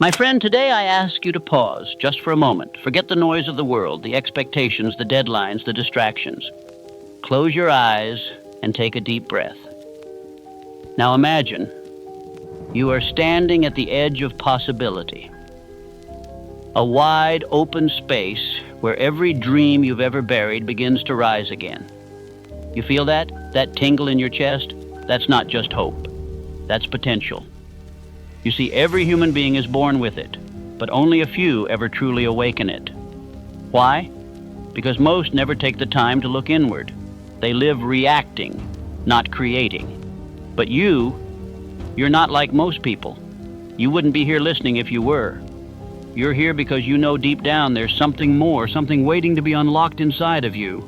My friend, today I ask you to pause just for a moment. Forget the noise of the world, the expectations, the deadlines, the distractions. Close your eyes and take a deep breath. Now imagine you are standing at the edge of possibility. A wide open space where every dream you've ever buried begins to rise again. You feel that? That tingle in your chest? That's not just hope. That's potential. You see, every human being is born with it, but only a few ever truly awaken it. Why? Because most never take the time to look inward. They live reacting, not creating. But you're not like most people. You wouldn't be here listening if you were. You're here because you know deep down there's something more, something waiting to be unlocked inside of you.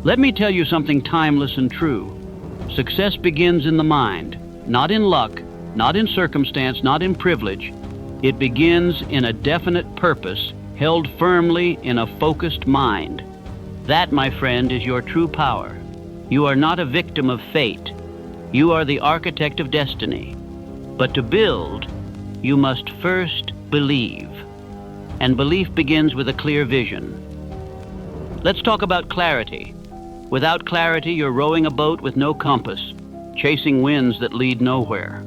Let me tell you something timeless and true. Success begins in the mind, not in luck, not in circumstance, not in privilege. It begins in a definite purpose, held firmly in a focused mind. That, my friend, is your true power. You are not a victim of fate. You are the architect of destiny. But to build, you must first believe. And belief begins with a clear vision. Let's talk about clarity. Without clarity, you're rowing a boat with no compass, chasing winds that lead nowhere.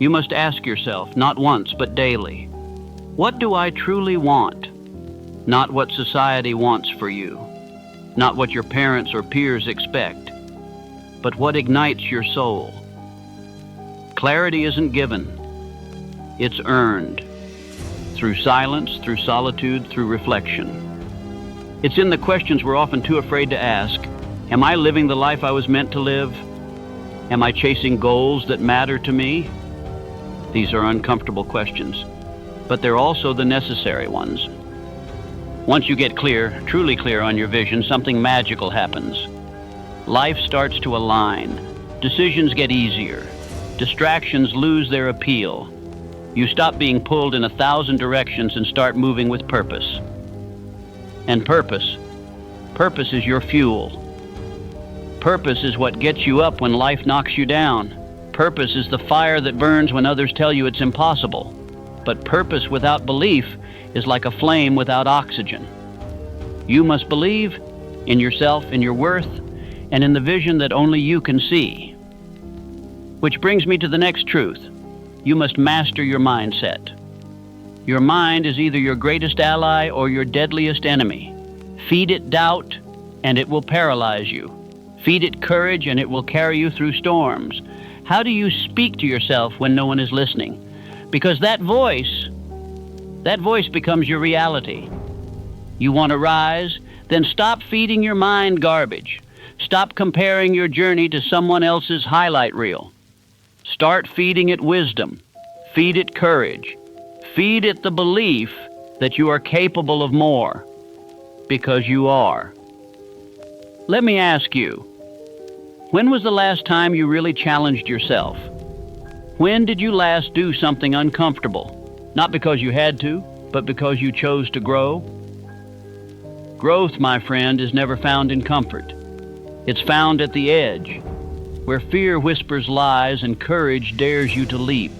You must ask yourself, not once, but daily, what do I truly want? Not what society wants for you, not what your parents or peers expect, but what ignites your soul. Clarity isn't given, it's earned, through silence, through solitude, through reflection. It's in the questions we're often too afraid to ask. Am I living the life I was meant to live? Am I chasing goals that matter to me? These are uncomfortable questions, but they're also the necessary ones. Once you get clear, truly clear on your vision, something magical happens. Life starts to align. Decisions get easier. Distractions lose their appeal. You stop being pulled in 1,000 directions and start moving with purpose. And purpose is your fuel. Purpose is what gets you up when life knocks you down. Purpose is the fire that burns when others tell you it's impossible. But purpose without belief is like a flame without oxygen. You must believe in yourself, in your worth, and in the vision that only you can see. Which brings me to the next truth. You must master your mindset. Your mind is either your greatest ally or your deadliest enemy. Feed it doubt, and it will paralyze you. Feed it courage, and it will carry you through storms. How do you speak to yourself when no one is listening? Because that voice becomes your reality. You want to rise? Then stop feeding your mind garbage. Stop comparing your journey to someone else's highlight reel. Start feeding it wisdom. Feed it courage. Feed it the belief that you are capable of more. Because you are. Let me ask you, when was the last time you really challenged yourself? When did you last do something uncomfortable? Not because you had to, but because you chose to grow? Growth, my friend, is never found in comfort. It's found at the edge, where fear whispers lies and courage dares you to leap.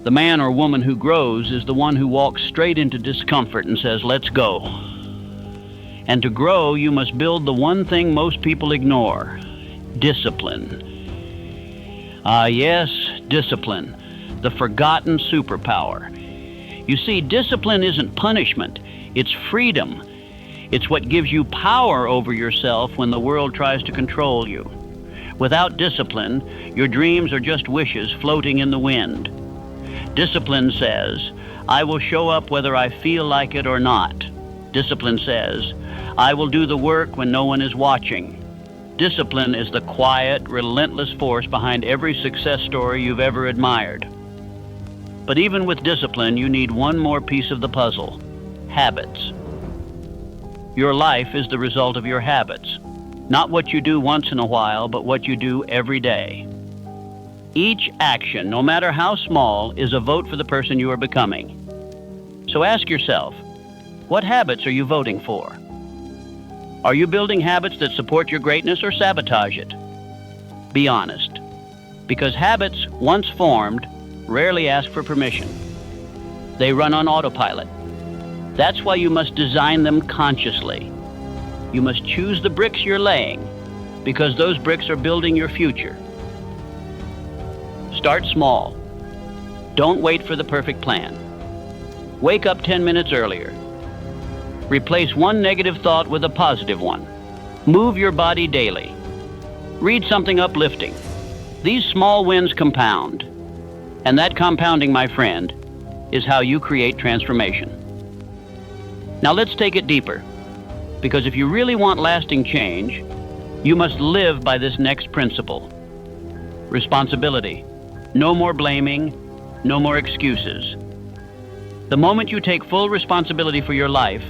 The man or woman who grows is the one who walks straight into discomfort and says, "Let's go." And to grow, you must build the one thing most people ignore. Discipline. Ah, yes, discipline, the forgotten superpower. You see, discipline isn't punishment, it's freedom. It's what gives you power over yourself when the world tries to control you. Without discipline, your dreams are just wishes floating in the wind. Discipline says, I will show up whether I feel like it or not. Discipline says, I will do the work when no one is watching. Discipline is the quiet, relentless force behind every success story you've ever admired. But even with discipline, you need one more piece of the puzzle: habits. Your life is the result of your habits. Not what you do once in a while, but what you do every day. Each action, no matter how small, is a vote for the person you are becoming. So ask yourself, what habits are you voting for? Are you building habits that support your greatness or sabotage it? Be honest. Because habits, once formed, rarely ask for permission. They run on autopilot. That's why you must design them consciously. You must choose the bricks you're laying, because those bricks are building your future. Start small. Don't wait for the perfect plan. Wake up 10 minutes earlier. Replace one negative thought with a positive one. Move your body daily. Read something uplifting. These small wins compound. And that compounding, my friend, is how you create transformation. Now let's take it deeper. Because if you really want lasting change, you must live by this next principle. Responsibility. No more blaming, no more excuses. The moment you take full responsibility for your life,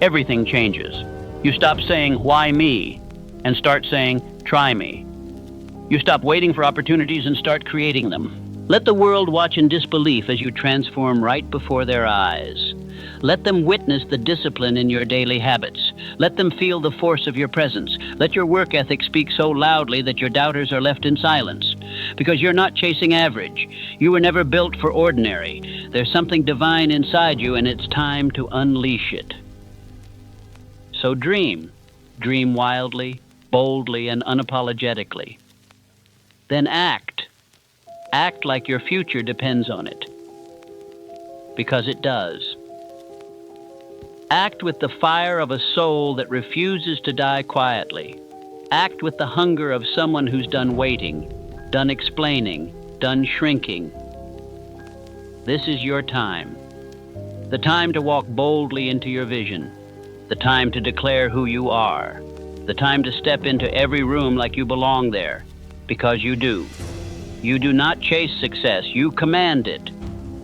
everything changes. You stop saying, "Why me?" and start saying, "Try me." You stop waiting for opportunities and start creating them. Let the world watch in disbelief as you transform right before their eyes. Let them witness the discipline in your daily habits. Let them feel the force of your presence. Let your work ethic speak so loudly that your doubters are left in silence. Because you're not chasing average. You were never built for ordinary. There's something divine inside you, and it's time to unleash it. So dream. Dream wildly, boldly, and unapologetically. Then act. Act like your future depends on it. Because it does. Act with the fire of a soul that refuses to die quietly. Act with the hunger of someone who's done waiting, done explaining, done shrinking. This is your time. The time to walk boldly into your vision. The time to declare who you are. The time to step into every room like you belong there. Because you do. You do not chase success, you command it.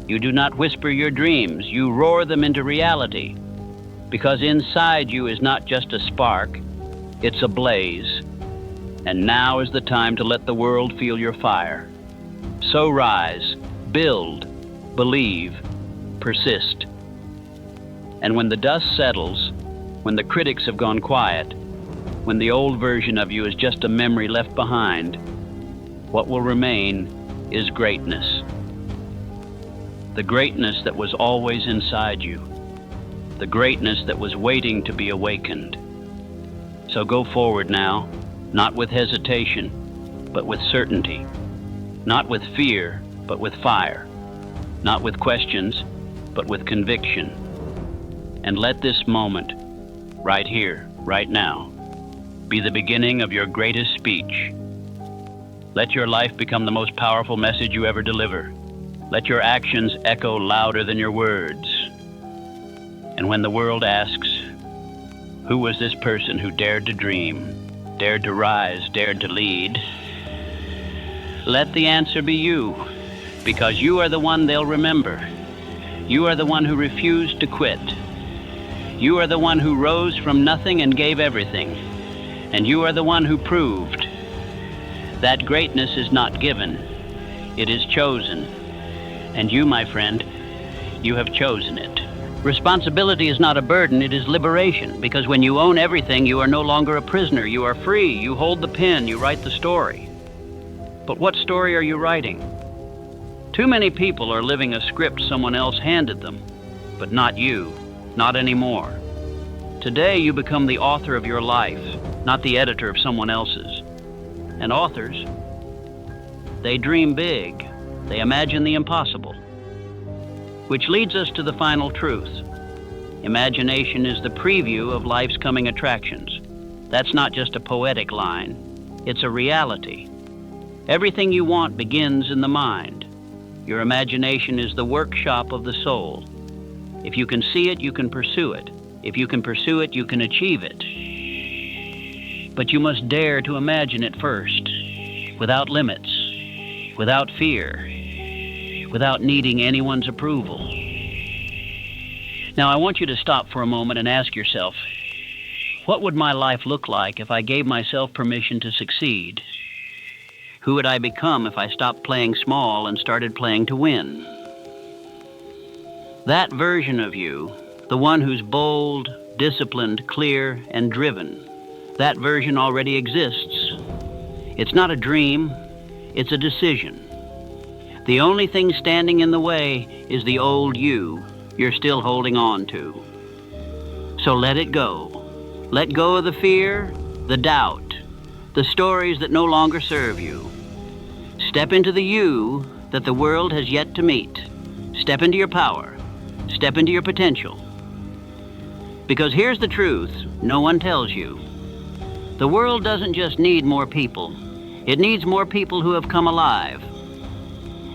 You do not whisper your dreams, you roar them into reality. Because inside you is not just a spark, it's a blaze. And now is the time to let the world feel your fire. So rise, build, believe, persist. And when the dust settles, when the critics have gone quiet, when the old version of you is just a memory left behind, what will remain is greatness. The greatness that was always inside you. The greatness that was waiting to be awakened. So go forward now, not with hesitation, but with certainty. Not with fear, but with fire. Not with questions, but with conviction. And let this moment, right here, right now, be the beginning of your greatest speech. Let your life become the most powerful message you ever deliver. Let your actions echo louder than your words. And when the world asks, who was this person who dared to dream, dared to rise, dared to lead? Let the answer be you, because you are the one they'll remember. You are the one who refused to quit. You are the one who rose from nothing and gave everything. And you are the one who proved that greatness is not given, it is chosen. And you, my friend, you have chosen it. Responsibility is not a burden, it is liberation, because when you own everything, you are no longer a prisoner. You are free, you hold the pen, you write the story. But what story are you writing? Too many people are living a script someone else handed them, but not you, not anymore. Today you become the author of your life, not the editor of someone else's. And authors, they dream big, they imagine the impossible. Which leads us to the final truth. Imagination is the preview of life's coming attractions. That's not just a poetic line, it's a reality. Everything you want begins in the mind. Your imagination is the workshop of the soul. If you can see it, you can pursue it. If you can pursue it, you can achieve it. But you must dare to imagine it first, without limits, without fear, without needing anyone's approval. Now I want you to stop for a moment and ask yourself, what would my life look like if I gave myself permission to succeed? Who would I become if I stopped playing small and started playing to win? That version of you, the one who's bold, disciplined, clear, and driven, that version already exists. It's not a dream, it's a decision. The only thing standing in the way is the old you you're still holding on to. So let it go. Let go of the fear, the doubt, the stories that no longer serve you. Step into the you that the world has yet to meet. Step into your power. Step into your potential. Because here's the truth no one tells you. The world doesn't just need more people. It needs more people who have come alive.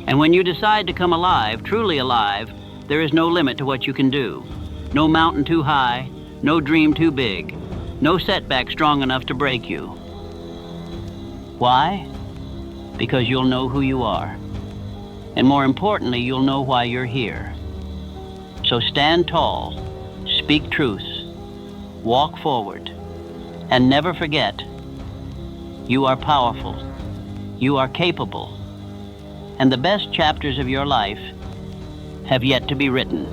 And when you decide to come alive, truly alive, there is no limit to what you can do. No mountain too high, no dream too big, no setback strong enough to break you. Why? Because you'll know who you are. And more importantly, you'll know why you're here. So stand tall, speak truth, walk forward, and never forget, you are powerful, you are capable, and the best chapters of your life have yet to be written.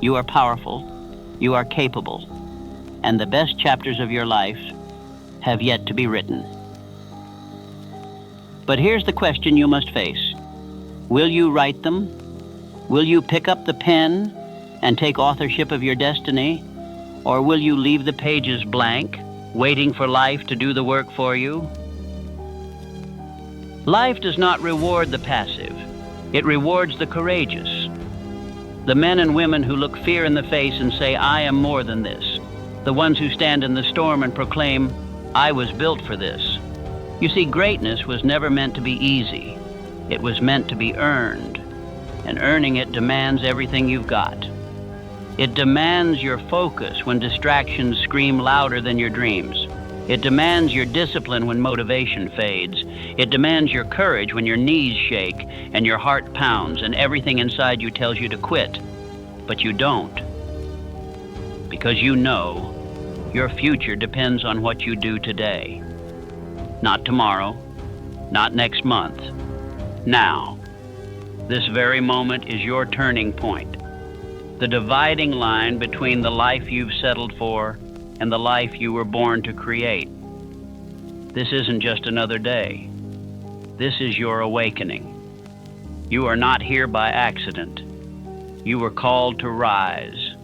You are powerful, you are capable, and the best chapters of your life have yet to be written. But here's the question you must face. Will you write them? Will you pick up the pen and take authorship of your destiny? Or will you leave the pages blank, waiting for life to do the work for you? Life does not reward the passive. It rewards the courageous. The men and women who look fear in the face and say, I am more than this. The ones who stand in the storm and proclaim, I was built for this. You see, greatness was never meant to be easy. It was meant to be earned. And earning it demands everything you've got. It demands your focus when distractions scream louder than your dreams. It demands your discipline when motivation fades. It demands your courage when your knees shake and your heart pounds and everything inside you tells you to quit. But you don't. Because you know your future depends on what you do today. Not tomorrow, not next month. Now. This very moment is your turning point. The dividing line between the life you've settled for and the life you were born to create. This isn't just another day. This is your awakening. You are not here by accident. You were called to rise.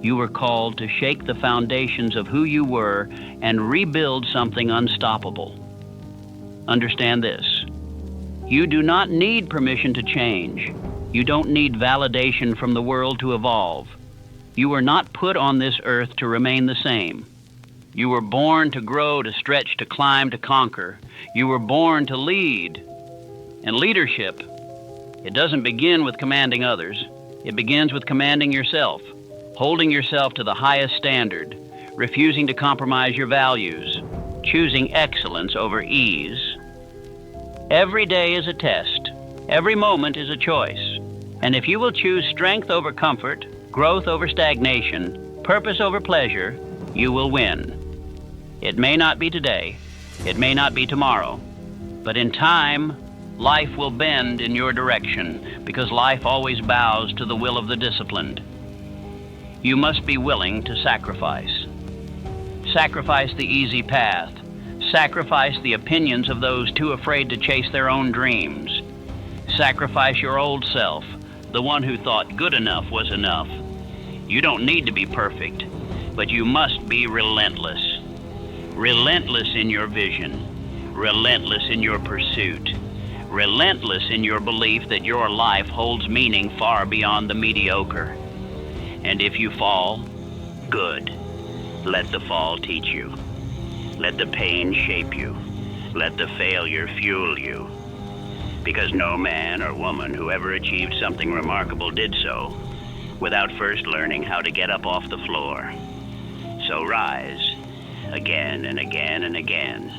You were called to shake the foundations of who you were and rebuild something unstoppable. Understand this. You do not need permission to change. You don't need validation from the world to evolve. You were not put on this earth to remain the same. You were born to grow, to stretch, to climb, to conquer. You were born to lead. And leadership, it doesn't begin with commanding others. It begins with commanding yourself, holding yourself to the highest standard, refusing to compromise your values, choosing excellence over ease. Every day is a test. Every moment is a choice. And if you will choose strength over comfort, growth over stagnation, purpose over pleasure, you will win. It may not be today, it may not be tomorrow, but in time, life will bend in your direction because life always bows to the will of the disciplined. You must be willing to sacrifice. Sacrifice the easy path. Sacrifice the opinions of those too afraid to chase their own dreams. Sacrifice your old self, the one who thought good enough was enough. You don't need to be perfect, but you must be relentless. Relentless in your vision, relentless in your pursuit, relentless in your belief that your life holds meaning far beyond the mediocre. And if you fall, good. Let the fall teach you. Let the pain shape you. Let the failure fuel you. Because no man or woman who ever achieved something remarkable did so without first learning how to get up off the floor. So rise, again and again and again.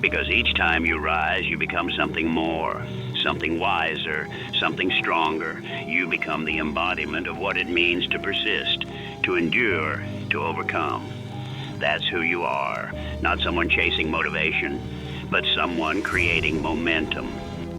Because each time you rise, you become something more, something wiser, something stronger. You become the embodiment of what it means to persist, to endure, to overcome. That's who you are, not someone chasing motivation, but someone creating momentum.